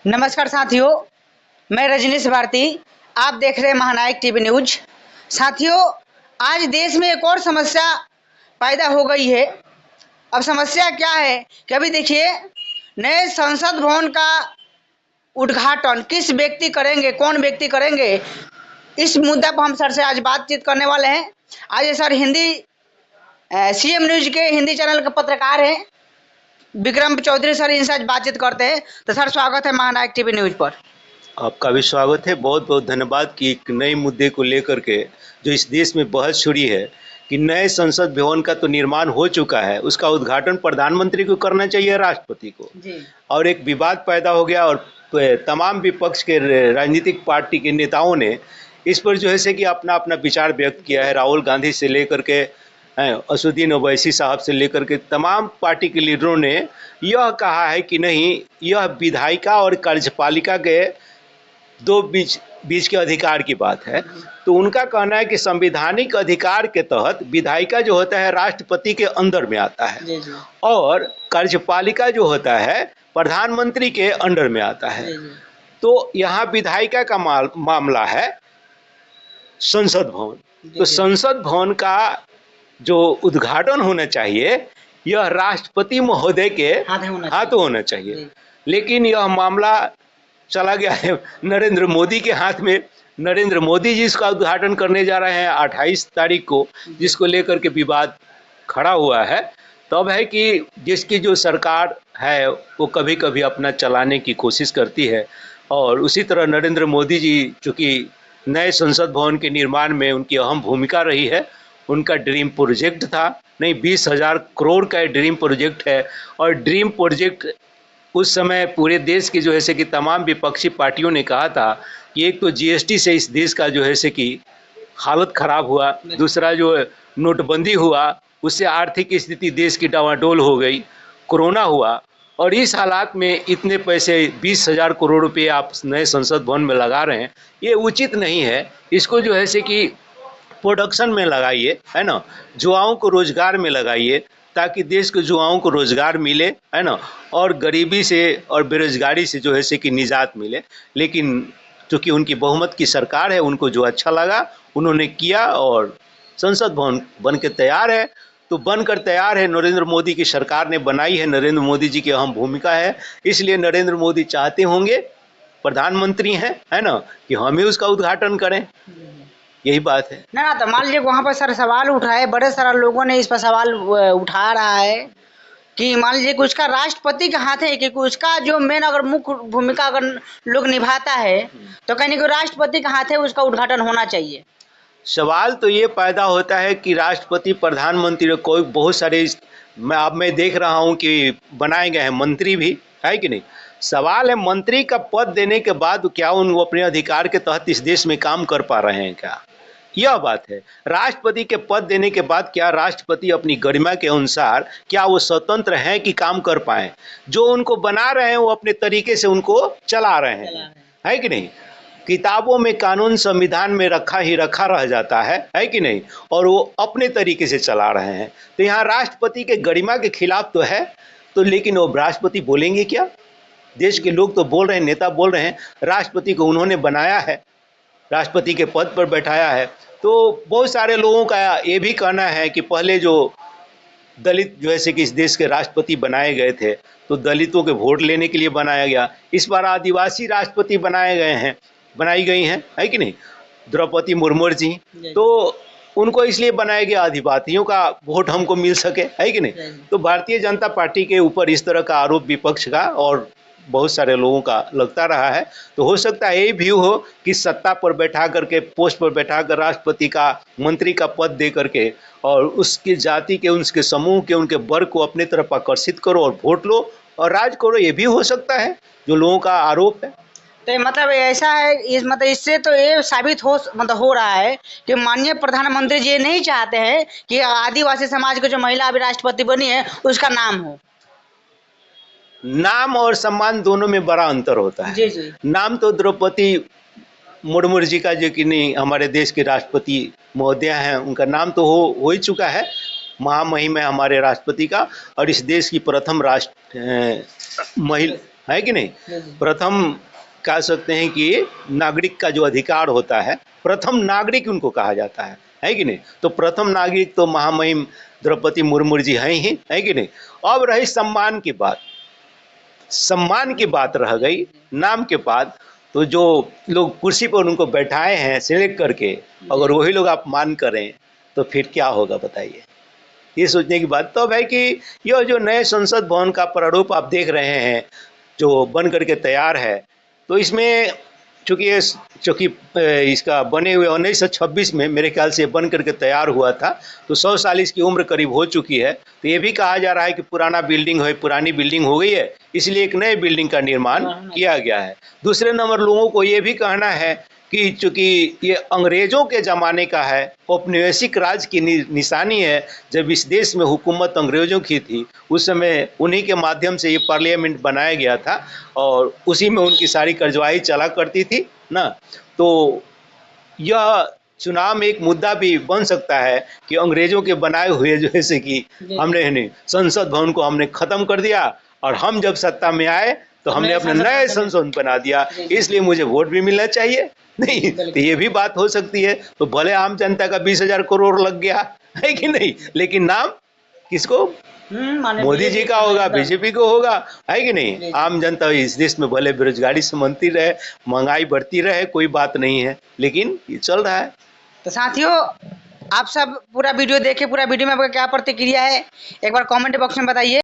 नमस्कार साथियों, मैं रजनीश भारती। आप देख रहे हैं महानायक टीवी न्यूज। साथियों, आज देश में एक और समस्या पैदा हो गई है। अब समस्या क्या है कि अभी देखिए, नए संसद भवन का उद्घाटन किस व्यक्ति करेंगे, कौन व्यक्ति करेंगे, इस मुद्दा पर हम सर से आज बातचीत करने वाले हैं। आज सर हिंदी सीएम न्यूज के हिंदी चैनल के पत्रकार हैं विक्रम चौधरी सर, इनसे आज बातचीत करते हैं। तो सर, स्वागत है महानायक टीवी न्यूज पर। आपका भी स्वागत है। बहुत बहुत धन्यवाद कि एक नए मुद्दे को लेकर के जो इस देश में बहस छुड़ी है कि नए संसद भवन का तो निर्माण हो चुका है, उसका उद्घाटन प्रधानमंत्री को करना चाहिए, राष्ट्रपति को जी। और एक विवाद पैदा हो गया और तमाम विपक्ष के राजनीतिक पार्टी के नेताओं ने इस पर जो है से कि अपना अपना विचार व्यक्त किया है। राहुल गांधी से लेकर के असदुद्दीन ओवैसी साहब से लेकर के तमाम पार्टी के लीडरों ने यह कहा है कि नहीं, यह विधायिका और कार्यपालिका के दो बीच के अधिकार की बात है। तो उनका कहना है कि संवैधानिक अधिकार के तहत विधायिका जो होता है राष्ट्रपति के अंदर में आता है जी जी। और कार्यपालिका जो होता है प्रधानमंत्री के अंडर में आता है। जी जी। तो यहाँ विधायिका का मामला है संसद भवन। तो संसद भवन का जो उद्घाटन होना चाहिए यह राष्ट्रपति महोदय के हाथों होना चाहिए, लेकिन यह मामला चला गया है नरेंद्र मोदी के हाथ में। नरेंद्र मोदी जी इसका उद्घाटन करने जा रहे हैं 28 तारीख को, जिसको लेकर के विवाद खड़ा हुआ है। तब है कि जिसकी जो सरकार है वो कभी कभी अपना चलाने की कोशिश करती है और उसी तरह नरेंद्र मोदी जी चूँकि नए संसद भवन के निर्माण में उनकी अहम भूमिका रही है, उनका ड्रीम प्रोजेक्ट था, नहीं 20,000 करोड़ का ड्रीम प्रोजेक्ट है। और ड्रीम प्रोजेक्ट उस समय पूरे देश की जो है से कि तमाम विपक्षी पार्टियों ने कहा था कि एक तो जीएसटी से इस देश का जो है से कि हालत खराब हुआ, दूसरा जो नोटबंदी हुआ उससे आर्थिक स्थिति देश की डावाडोल हो गई, कोरोना हुआ और इस हालात में इतने पैसे 20,000 करोड़ रुपए आप नए संसद भवन में लगा रहे हैं, ये उचित नहीं है। इसको जो है से कि प्रोडक्शन में लगाइए, है ना, युवाओं को रोजगार में लगाइए ताकि देश के युवाओं को रोजगार मिले, है ना, और गरीबी से और बेरोजगारी से जो है से कि निजात मिले। लेकिन चूँकि उनकी बहुमत की सरकार है, उनको जो अच्छा लगा उन्होंने किया और संसद भवन बन के तैयार है। तो बनकर तैयार है, नरेंद्र मोदी की सरकार ने बनाई है, नरेंद्र मोदी जी की अहम भूमिका है, इसलिए नरेंद्र मोदी चाहते होंगे, प्रधानमंत्री हैं, है ना, कि हम ही उसका उद्घाटन करें। यही बात है ना। तो मान लीजिए वहाँ पर सर सवाल उठाए, बड़े सारे लोगों ने इस पर सवाल उठा रहा है कि मान लीजिए कि उसका राष्ट्रपति के हाथ है, क्योंकि उसका जो मेन अगर मुख्य भूमिका अगर लोग निभाता है तो कहने को राष्ट्रपति के हाथ है, उसका उद्घाटन होना चाहिए। सवाल तो ये पैदा होता है कि राष्ट्रपति प्रधानमंत्री कोई बहुत सारे मैं देख रहा हूँ कि बनाए गए हैं मंत्री भी, है कि नहीं। सवाल है मंत्री का पद देने के बाद क्या वो अपने अधिकार के तहत इस देश में काम कर पा रहे हैं क्या, यह बात है। राष्ट्रपति के पद देने के बाद क्या राष्ट्रपति अपनी गरिमा के अनुसार क्या वो स्वतंत्र हैं कि काम कर पाए। जो उनको बना रहे हैं वो अपने तरीके से उनको चला रहे हैं, है कि नहीं। किताबों में कानून संविधान में रखा ही रखा रह जाता है कि नहीं, और वो अपने तरीके से चला रहे हैं। तो यहाँ राष्ट्रपति के गरिमा के खिलाफ तो है, तो लेकिन वो राष्ट्रपति बोलेंगे क्या। देश के लोग तो बोल रहे हैं, नेता बोल रहे हैं, राष्ट्रपति को उन्होंने बनाया है, राष्ट्रपति के पद पर बैठाया है। तो बहुत सारे लोगों का ये भी कहना है कि पहले जो दलित जो ऐसे कि इस देश के राष्ट्रपति बनाए गए थे तो दलितों के वोट लेने के लिए बनाया गया, इस बार आदिवासी राष्ट्रपति बनाई गई हैं, है कि नहीं, द्रौपदी मुर्मू जी। तो उनको इसलिए बनाया गया आदिवासियों का वोट हमको मिल सके, है कि नहीं। तो भारतीय जनता पार्टी के ऊपर इस तरह का आरोप विपक्ष का और बहुत सारे लोगों का लगता रहा है। तो हो सकता है ये व्यू हो कि सत्ता पर बैठा करके, पोस्ट पर बैठा कर राष्ट्रपति का मंत्री का पद दे करके और उसकी जाति के, उसके समूह के, उनके वर्ग को अपनी तरफ आकर्षित करो और वोट लो और राज करो, ये भी हो सकता है जो लोगों का आरोप है। तो मतलब ऐसा है, मतलब इससे तो ये साबित हो रहा है कि माननीय प्रधानमंत्री जी नहीं चाहते हैं कि आदिवासी समाज की जो महिला अभी राष्ट्रपति बनी है उसका नाम हो। नाम और सम्मान दोनों में बड़ा अंतर होता है। जी जी। नाम तो द्रौपदी मुर्मू जी का जो कि नहीं हमारे देश के राष्ट्रपति महोदया हैं, उनका नाम तो हो ही चुका है, महामहिम है हमारे राष्ट्रपति का, और इस देश की प्रथम महिला, है कि नहीं। प्रथम कह सकते हैं कि नागरिक का जो अधिकार होता है, प्रथम नागरिक उनको कहा जाता है कि नहीं। तो प्रथम नागरिक तो महामहिम द्रौपदी मुर्मू जी हैं ही, है कि नहीं। अब रही सम्मान की बात, सम्मान की बात रह गई नाम के बाद। तो जो लोग कुर्सी पर उनको बैठाए हैं सिलेक्ट करके, अगर वही लोग अपमान करें तो फिर क्या होगा बताइए। ये सोचने की बात तो है कि यह जो नए संसद भवन का प्रारूप आप देख रहे हैं जो बन करके तैयार है, तो इसमें चूँकि इसका बने हुए 1926 में मेरे ख्याल से बन करके तैयार हुआ था, तो 100 साल इसकी उम्र करीब हो चुकी है। तो ये भी कहा जा रहा है कि पुरानी बिल्डिंग हो गई है, इसलिए एक नए बिल्डिंग का निर्माण किया गया है। दूसरे नंबर लोगों को ये भी कहना है कि चूँकि ये अंग्रेज़ों के ज़माने का है, औपनिवेशिक राज की निशानी है। जब इस देश में हुकूमत अंग्रेज़ों की थी, उस समय उन्हीं के माध्यम से ये पार्लियामेंट बनाया गया था और उसी में उनकी सारी कार्यवाही चला करती थी ना। तो यह चुनाव में एक मुद्दा भी बन सकता है कि अंग्रेज़ों के बनाए हुए जैसे कि हमने संसद भवन को हमने ख़त्म कर दिया और हम जब सत्ता में आए तो हमने अपने नए संसद बना दिया, इसलिए मुझे वोट भी मिलना चाहिए। नहीं, तो ये भी बात हो सकती है। तो भले आम जनता का 20,000 करोड़ लग गया है कि नहीं, लेकिन नाम किसको, मोदी जी का होगा, बीजेपी को होगा, है कि नहीं। आम जनता इस देश में भले बेरोजगारी से मनती रहे, महंगाई बढ़ती रहे, कोई बात नहीं है, लेकिन ये चल रहा है। तो साथियों, आप सब पूरा वीडियो देखे, पूरा वीडियो में आपका क्या प्रतिक्रिया है एक बार कमेंट बॉक्स में बताइए।